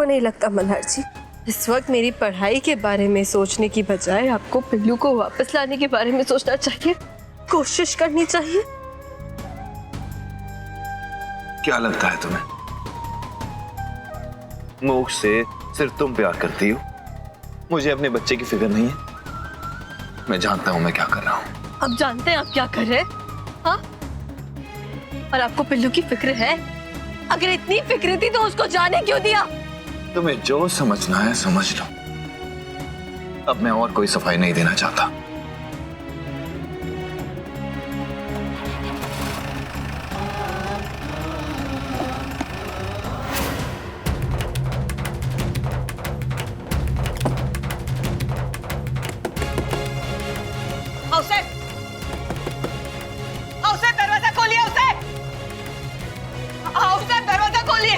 आपको नहीं लगता मल्हार जी, इस वक्त मेरी पढ़ाई के बारे में सोचने की बजाय आपको पिल्लू को वापस लाने के बारे में सोचना चाहिए, कोशिश करनी चाहिए? क्या लगता है तुम्हें मोक्ष से सिर्फ तुम प्यार करती हो, मुझे अपने बच्चे की फिक्र नहीं है? मैं जानता हूं मैं क्या कर रहा हूं। आप जानते हैं आप क्या कर रहे हैं? हाँ? और आपको पिल्लू की फिक्र है? अगर इतनी फिक्र थी तो उसको जाने क्यों दिया? तुम्हें जो समझना है समझ लो, अब मैं और कोई सफाई नहीं देना चाहता। दरवाजा खोलिए, दरवाजा खोलिए।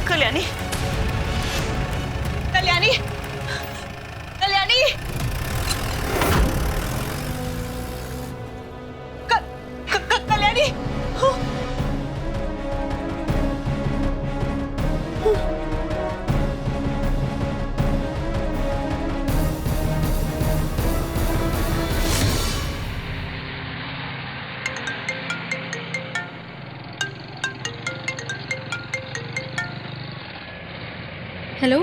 कल्याणी, कल्याणी, कल्याणी, कल्याणी। हेलो,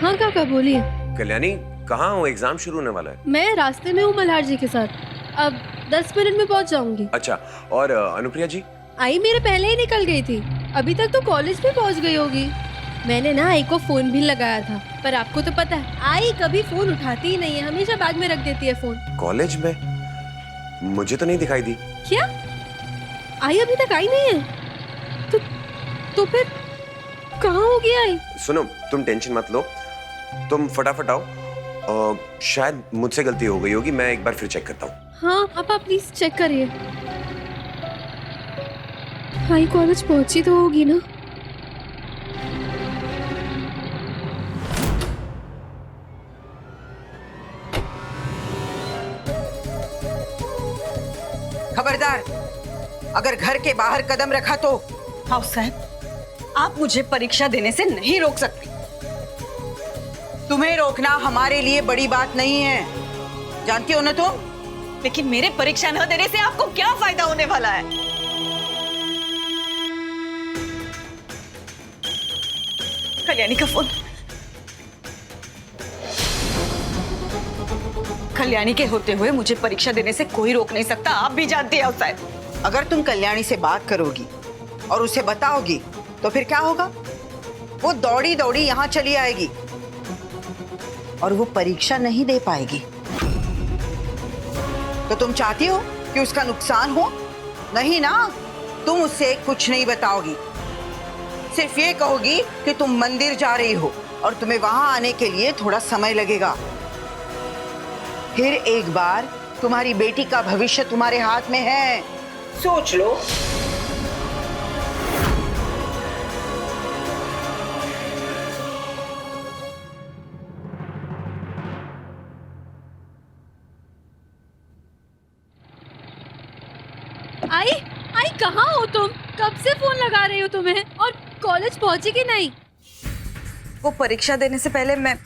हाँ काका बोलिए। कल्याणी कहाँ हो? एग्जाम शुरू होने वाला है। मैं रास्ते में हूँ मल्हार जी के साथ, अब 10 मिनट में पहुँच जाऊंगी। अच्छा, और अनुप्रिया जी? आई मेरे पहले ही निकल गई थी, अभी तक तो कॉलेज भी पहुँच गई होगी। मैंने ना आई को फोन भी लगाया था, पर आपको तो पता है आई कभी फोन उठाती ही नहीं है, हमेशा बैग में रख देती है फोन। कॉलेज में? मुझे तो नहीं दिखाई दी। क्या आई अभी तक आई नहीं है? तो फिर कहाँ होगी आई? सुनो, तुम टेंशन मत लो, तुम फटाफट आओ। शायद मुझसे गलती हो गई होगी, मैं एक बार फिर चेक करता हूँ। हाँ आप प्लीज चेक करिए। आई कॉलेज पहुंची तो होगी ना? खबरदार, अगर घर के बाहर कदम रखा तो। हाउस साहब, आप मुझे परीक्षा देने से नहीं रोक सकते। तुम्हें रोकना हमारे लिए बड़ी बात नहीं है, जानती हो ना तुम? लेकिन मेरे परीक्षा न देने से आपको क्या फायदा होने वाला है? कल्याणी का फोन। कल्याणी के होते हुए मुझे परीक्षा देने से कोई रोक नहीं सकता, आप भी जानती हैं हाउस साहब। अगर तुम कल्याणी से बात करोगी और उसे बताओगी तो फिर क्या होगा? वो दौड़ी दौड़ी यहाँ चली आएगी और वो परीक्षा नहीं दे पाएगी। तो तुम चाहती हो कि उसका नुकसान हो? नहीं ना, तुम उससे कुछ नहीं बताओगी, सिर्फ ये कहोगी कि तुम मंदिर जा रही हो और तुम्हें वहां आने के लिए थोड़ा समय लगेगा। फिर एक बार तुम्हारी बेटी का भविष्य तुम्हारे हाथ में है, सोच लो। आई कहाँ हो तुम? कब से फोन लगा रही हो तुम्हें? और कॉलेज पहुंची कि नहीं? वो परीक्षा देने से पहले मैं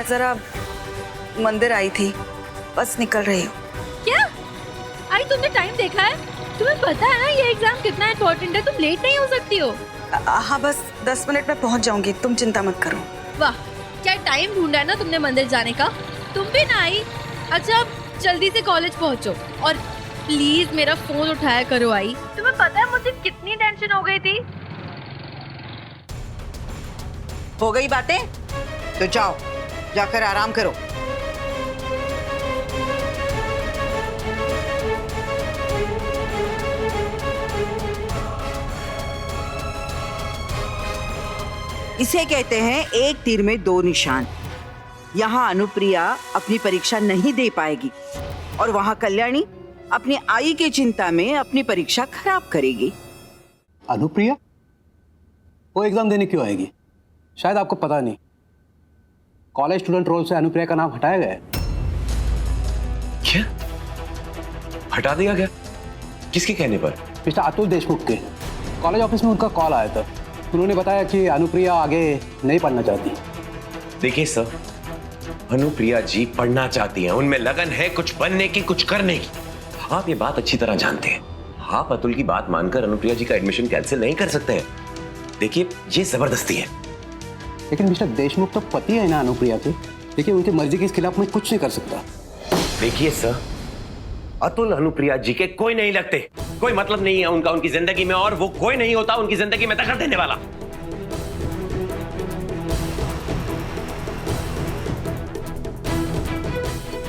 जरा मंदिर आई थी, बस निकल रही हूँ। क्या? आई तुमने टाइम देखा है? तुम्हें पता है ना ये एग्जाम कितना इम्पोर्टेंट है, तुम लेट नहीं हो सकती हो। हाँ, बस 10 मिनट में पहुँच जाऊंगी, तुम चिंता मत करो। वाह, क्या टाइम ढूंढा है ना तुमने मंदिर जाने का। तुम भी ना आई। अच्छा अब जल्दी से कॉलेज पहुंचो और प्लीज मेरा फोन उठाया करो। आई तुम्हें पता है मुझे कितनी टेंशन हो गई थी। हो गई बातें तो जाओ, जाकर आराम करो। इसे कहते हैं एक तीर में दो निशान। यहाँ अनुप्रिया अपनी परीक्षा नहीं दे पाएगी और वहाँ कल्याणी अपनी आई की चिंता में अपनी परीक्षा खराब करेगी। अनुप्रिया वो एग्जाम देने क्यों आएगी? शायद आपको पता नहीं, कॉलेज स्टूडेंट रोल से अनुप्रिया का नाम हटाया गया है। हटा दिया गया? किसके कहने पर? मिस्टर अतुल देशमुख के कॉलेज ऑफिस में उनका कॉल आया था। उन्होंने बताया कि अनुप्रिया आगे नहीं पढ़ना चाहती। देखिए सर, अनुप्रिया जी पढ़ना चाहती हैं, उनमें लगन है कुछ बनने की, कुछ करने की। आप ये बात अच्छी तरह जानते हैं। आप अतुल की बात मानकर अनुप्रिया जी का एडमिशन कैंसिल नहीं कर सकते हैं। देखिए, ये जबरदस्ती है। लेकिन मिस्टर देशमुख तो पति है ना अनुप्रिया के। देखिए, उनकी मर्जी के खिलाफ मैं कुछ नहीं कर सकता। देखिए सर, अतुल अनुप्रिया जी के कोई नहीं लगते, कोई मतलब नहीं है उनका उनकी जिंदगी में, और वो कोई नहीं होता उनकी जिंदगी में दखल देने वाला।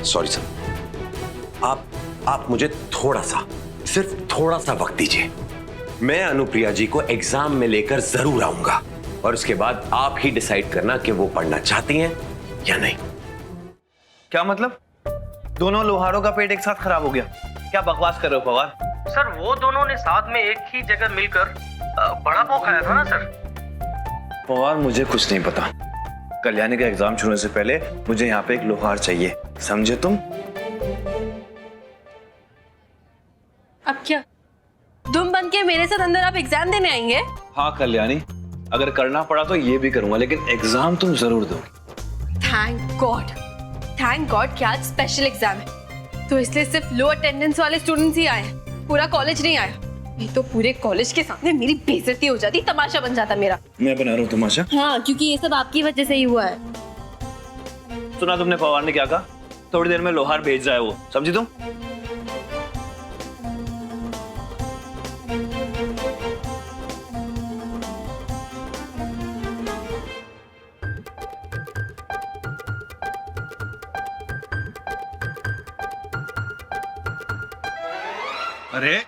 सॉरी सर, आप मुझे थोड़ा सा, सिर्फ थोड़ा सा वक्त दीजिए। मैं अनुप्रिया जी को एग्जाम में लेकर जरूर आऊंगा, और उसके बाद आप ही डिसाइड करना कि वो पढ़ना चाहती हैं या नहीं। क्या मतलब? दोनों लोहारों का पेट एक साथ खराब हो गया? क्या बकवास कर रहे हो पवार? सर वो दोनों ने साथ में एक ही जगह मिलकर बड़ा पाव खाया था ना सर। पवार, मुझे कुछ नहीं पता। कल्याणी का एग्जाम शुरू से पहले मुझे यहाँ पे एक लोहार चाहिए, समझे तुम? अब क्या तुम बन के मेरे साथ अंदर आप एग्जाम देने आएंगे? हाँ कल्याणी, अगर करना पड़ा तो ये भी करूंगा, लेकिन एग्जाम तुम जरूर दोगी। थैंक गॉड कि आज स्पेशल एग्जाम है, तो इसलिए सिर्फ लो अटेंडेंस वाले स्टूडेंट्स ही आए, पूरा कॉलेज नहीं आया। नहीं तो पूरे कॉलेज के सामने मेरी बेइज्जती हो जाती, तमाशा बन जाता मेरा। मैं बना रहा हूँ तमाशा? हाँ, क्योंकि ये सब आपकी वजह से ही हुआ है। सुना तुमने पवार ने क्या कहा? थोड़ी देर में लोहार भेज रहा है वो, समझी तुम? अरे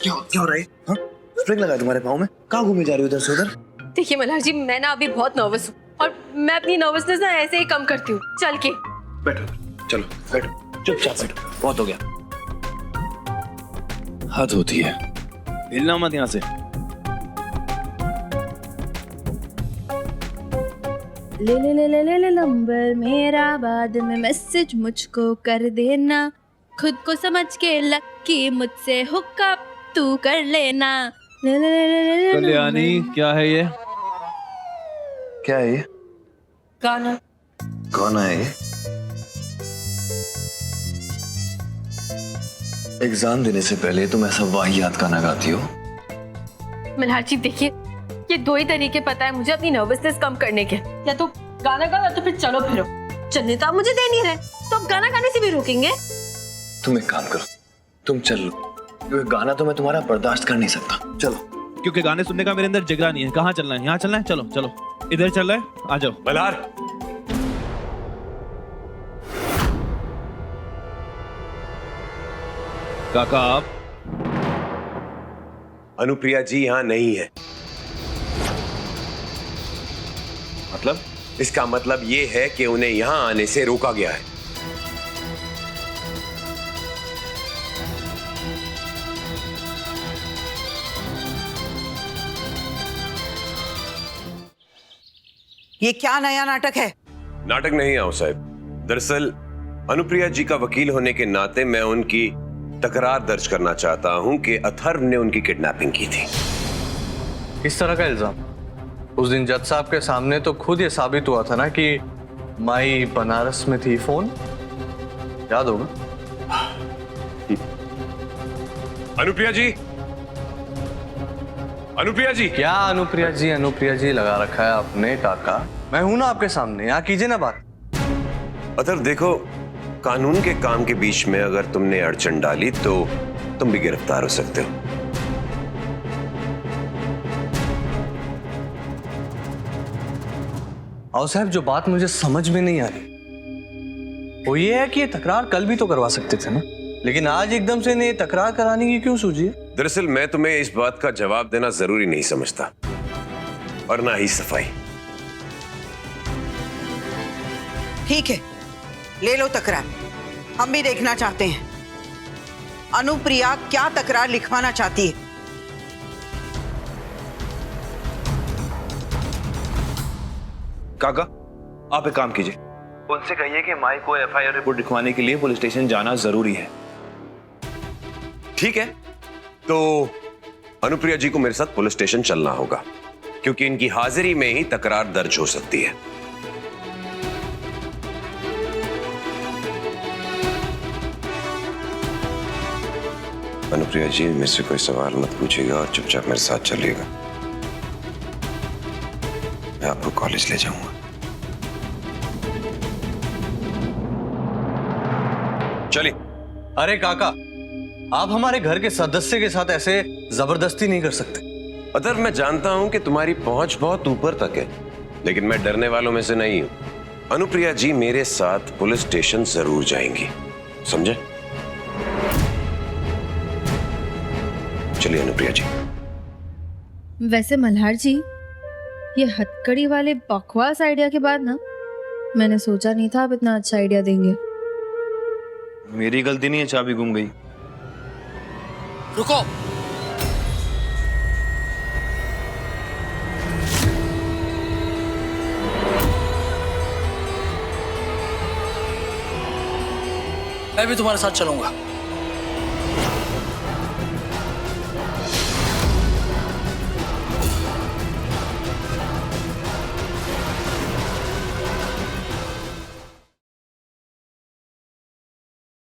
क्या हो रहा है? हाँ? स्प्रिंग लगा है तुम्हारे पाँव में? कहाँ घूमे जा रही हो इधर से उधर? देखिए मल्हार जी, मैं ना अभी बहुत नर्वस हूँ, और मैं अपनी नर्वसनेस ना ऐसे ही कम करती हूँ चल के। बैठो, चलो बैठो, चुपचाप बैठो, बहुत हो गया। हद होती है, हिलना मत यहाँ से। ले ले ले ले ले ले नंबर मेरा, बाद में मैसेज मुझको कर देना, खुद को समझ के लक्की मुझसे हुकअप तू कर लेना। ले ले ले ले ले कल्याणी, क्या है ये? क्या है ये? गाना। गाना है ये? एग्जाम देने से पहले तुम ऐसा वाहियात गाना गाती हो? मल्हार जी देखिए, ये दो ही तरीके पता है मुझे अपनी नर्वसनेस कम करने के, या तो गाना गाओ या तो फिर चलो फिरो। चलने तो आप मुझे दे नहीं रहे, तो आप गाना गाने से भी रोकेंगे? तुम एक काम करो, तुम चल लो, क्योंकि गाना तो मैं तुम्हारा बर्दाश्त कर नहीं सकता। चलो। क्योंकि गाने सुनने का मेरे अंदर जिगरा नहीं है। कहाँ चलना है? यहाँ चलना है? चलो चलो, इधर चल रहा है, आ जाओ। मल्हार, काका आप? अनुप्रिया जी यहाँ नहीं है। मतलब? इसका मतलब ये है कि उन्हें यहाँ आने से रोका गया है। ये क्या नया नाटक है? नाटक नहीं आओ साहब, दरअसल अनुप्रिया जी का वकील होने के नाते मैं उनकी तकरार दर्ज करना चाहता हूं कि अथर्व ने उनकी किडनैपिंग की थी। इस तरह का इल्जाम? उस दिन जज साहब के सामने तो खुद ये साबित हुआ था ना कि माई बनारस में थी। फोन याद होगा? अनुप्रिया जी, अनुप्रिया जी। क्या अनुप्रिया जी लगा रखा है आपने काका? मैं हूं ना आपके सामने, यहाँ कीजिए ना बात। अथर्व देखो, कानून के काम के बीच में अगर तुमने अड़चन डाली तो तुम भी गिरफ्तार हो सकते हो। आओ साहब, जो बात मुझे समझ में नहीं आ रही वो ये है कि ये तकरार कल भी तो करवा सकते थे ना, लेकिन आज एकदम से इन्हें तकरार कराने की क्यों सूझी है? दरअसल मैं तुम्हें इस बात का जवाब देना जरूरी नहीं समझता, और ना ही सफाई। ठीक है, ले लो तकरार, हम भी देखना चाहते हैं अनुप्रिया क्या तकरार लिखवाना चाहती है। काका, आप एक काम कीजिए, उनसे कहिए कि माई को एफआईआर रिपोर्ट लिखवाने के लिए पुलिस स्टेशन जाना जरूरी है। ठीक है, तो अनुप्रिया जी को मेरे साथ पुलिस स्टेशन चलना होगा, क्योंकि इनकी हाजिरी में ही तकरार दर्ज हो सकती है। अनुप्रिया जी, मेरे से कोई सवाल मत पूछिएगा और चुपचाप मेरे साथ चलिएगा। मैं आपको कॉलेज ले जाऊंगा। चलिए। अरे काका, आप हमारे घर के सदस्य के साथ ऐसे जबरदस्ती नहीं कर सकते। अदर, मैं जानता हूं कि तुम्हारी पहुंच बहुत ऊपर तक है, लेकिन मैं डरने वालों में से नहीं हूं। अनुप्रिया जी मेरे साथ पुलिस स्टेशन जरूर जाएंगी, समझे? चलिए अनुप्रिया जी। वैसे मल्हार जी, ये हथकड़ी वाले बकवास आइडिया के बाद ना, मैंने सोचा नहीं था आप इतना अच्छा आइडिया देंगे। मेरी गलती नहीं है, चाबी गुम गई। रुको, मैं भी तुम्हारे साथ चलूंगा।